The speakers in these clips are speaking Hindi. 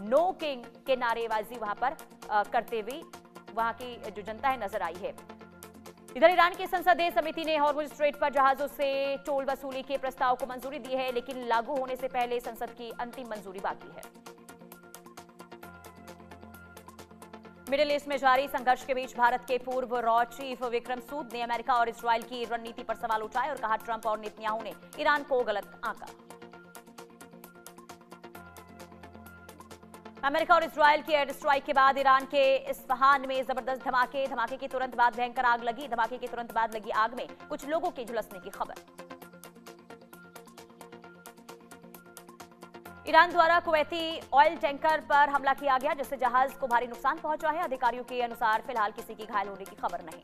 नो किंग के नारेबाजी वहां पर करते हुए वहां की जो जनता है नजर आई है। इधर ईरान की संसदीय समिति ने हॉर्मुज स्ट्रेट पर जहाजों से टोल वसूली के प्रस्ताव को मंजूरी दी है, लेकिन लागू होने से पहले संसद की अंतिम मंजूरी बाकी है। मिडिल ईस्ट में जारी संघर्ष के बीच भारत के पूर्व रॉ चीफ विक्रम सूद ने अमेरिका और इजरायल की रणनीति पर सवाल उठाए और कहा ट्रंप और नेतन्याहू ने ईरान को गलत आंका। अमेरिका और इजरायल की एयर स्ट्राइक के बाद ईरान के इस्फहान में जबरदस्त धमाके के तुरंत बाद भयंकर आग लगी। धमाके के तुरंत बाद लगी आग में कुछ लोगों के झुलसने की खबर। ईरान द्वारा कुवैती ऑयल टैंकर पर हमला किया गया, जिससे जहाज को भारी नुकसान पहुंचा है। अधिकारियों के अनुसार फिलहाल किसी की घायल होने की खबर नहीं।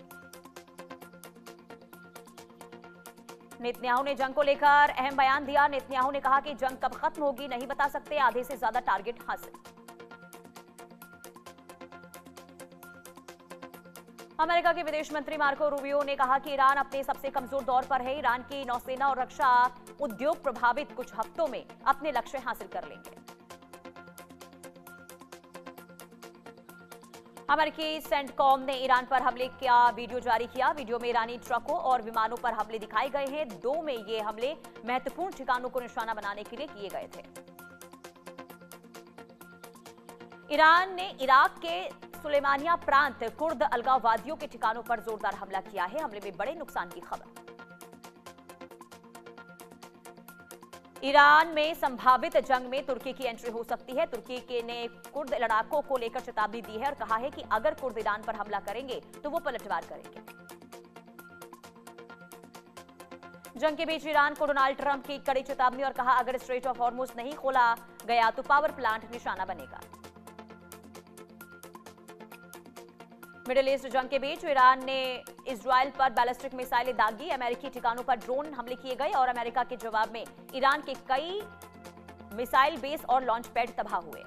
नेतन्याहू ने जंग को लेकर अहम बयान दिया। नेतन्याहू ने कहा कि जंग कब खत्म होगी नहीं बता सकते, आधे से ज्यादा टारगेट हासिल। अमेरिका के विदेश मंत्री मार्को रूबियो ने कहा कि ईरान अपने सबसे कमजोर दौर पर है। ईरान की नौसेना और रक्षा उद्योग प्रभावित कुछ हफ्तों में अपने लक्ष्य हासिल कर लेंगे। अमेरिकी सेंटकॉम ने ईरान पर हमले का वीडियो जारी किया। वीडियो में ईरानी ट्रकों और विमानों पर हमले दिखाए गए हैं। 2 में ये हमले महत्वपूर्ण ठिकानों को निशाना बनाने के लिए किए गए थे। ईरान ने इराक के सुलेमानिया प्रांत कुर्द अलगाववादियों के ठिकानों पर जोरदार हमला किया है। हमले में बड़े नुकसान की खबर। ईरान में संभावित जंग में तुर्की की एंट्री हो सकती है। तुर्की ने कुर्द लड़ाकों को लेकर चेतावनी दी है और कहा है कि अगर कुर्द ईरान पर हमला करेंगे तो वो पलटवार करेंगे। जंग के बीच ईरान को डोनाल्ड ट्रंप की कड़ी चेतावनी और कहा अगर स्ट्रेट ऑफ हॉर्मुज नहीं खोला गया तो पावर प्लांट निशाना बनेगा। मिडिल ईस्ट जंग के बीच ईरान ने इजरायल पर बैलिस्टिक मिसाइलें दागी। अमेरिकी ठिकानों पर ड्रोन हमले किए गए और अमेरिका के जवाब में ईरान के कई मिसाइल बेस और लॉन्च पैड तबाह हुए।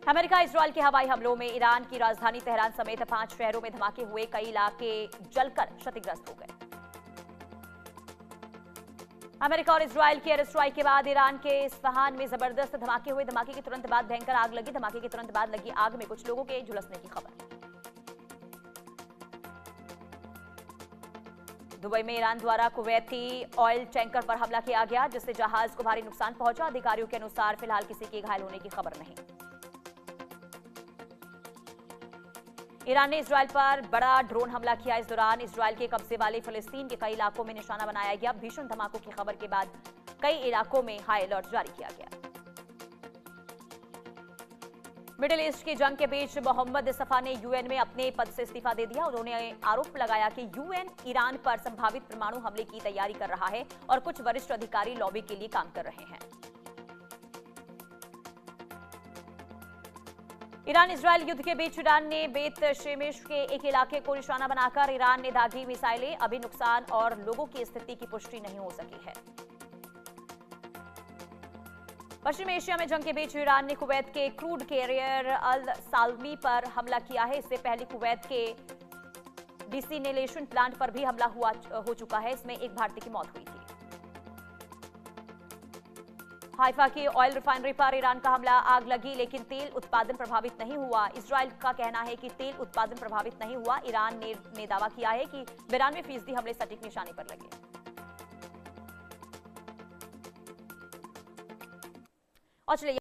अमेरिका इजरायल के हवाई हमलों में ईरान की राजधानी तेहरान समेत 5 शहरों में धमाके हुए। कई इलाके जलकर क्षतिग्रस्त हो गए। अमेरिका और इजरायल की एयर स्ट्राइक के बाद ईरान के इस्फहान में जबरदस्त धमाके हुए। धमाके के तुरंत बाद भयंकर आग लगी। धमाके के तुरंत बाद लगी आग में कुछ लोगों के झुलसने की खबर। दुबई में ईरान द्वारा कुवैती ऑयल टैंकर पर हमला किया गया, जिससे जहाज को भारी नुकसान पहुंचा। अधिकारियों के अनुसार फिलहाल किसी के घायल होने की खबर नहीं। ईरान ने इजरायल पर बड़ा ड्रोन हमला किया। इस दौरान इजरायल के कब्जे वाले फिलिस्तीन के कई इलाकों में निशाना बनाया गया। भीषण धमाकों की खबर के बाद कई इलाकों में हाई अलर्ट जारी किया गया। मिडिल ईस्ट की जंग के बीच मोहम्मद सफा ने यूएन में अपने पद से इस्तीफा दे दिया। उन्होंने आरोप लगाया कि यूएन ईरान पर संभावित परमाणु हमले की तैयारी कर रहा है और कुछ वरिष्ठ अधिकारी लॉबी के लिए काम कर रहे हैं। ईरान इजरायल युद्ध के बीच ईरान ने बेत शेमेश के एक इलाके को निशाना बनाकर ईरान ने दागी मिसाइलें। अभी नुकसान और लोगों की स्थिति की पुष्टि नहीं हो सकी है। पश्चिम एशिया में जंग के बीच ईरान ने कुवैत के क्रूड कैरियर अल सालमी पर हमला किया है। इससे पहले कुवैत के डिसैलिनेशन प्लांट पर भी हमला हो चुका है। इसमें एक भारतीय की मौत हुई थी। हाइफा की ऑयल रिफाइनरी पर ईरान का हमला, आग लगी लेकिन तेल उत्पादन प्रभावित नहीं हुआ। इजरायल का कहना है कि तेल उत्पादन प्रभावित नहीं हुआ। ईरान ने दावा किया है कि 92% हमले सटीक निशाने पर लगे। और चलिए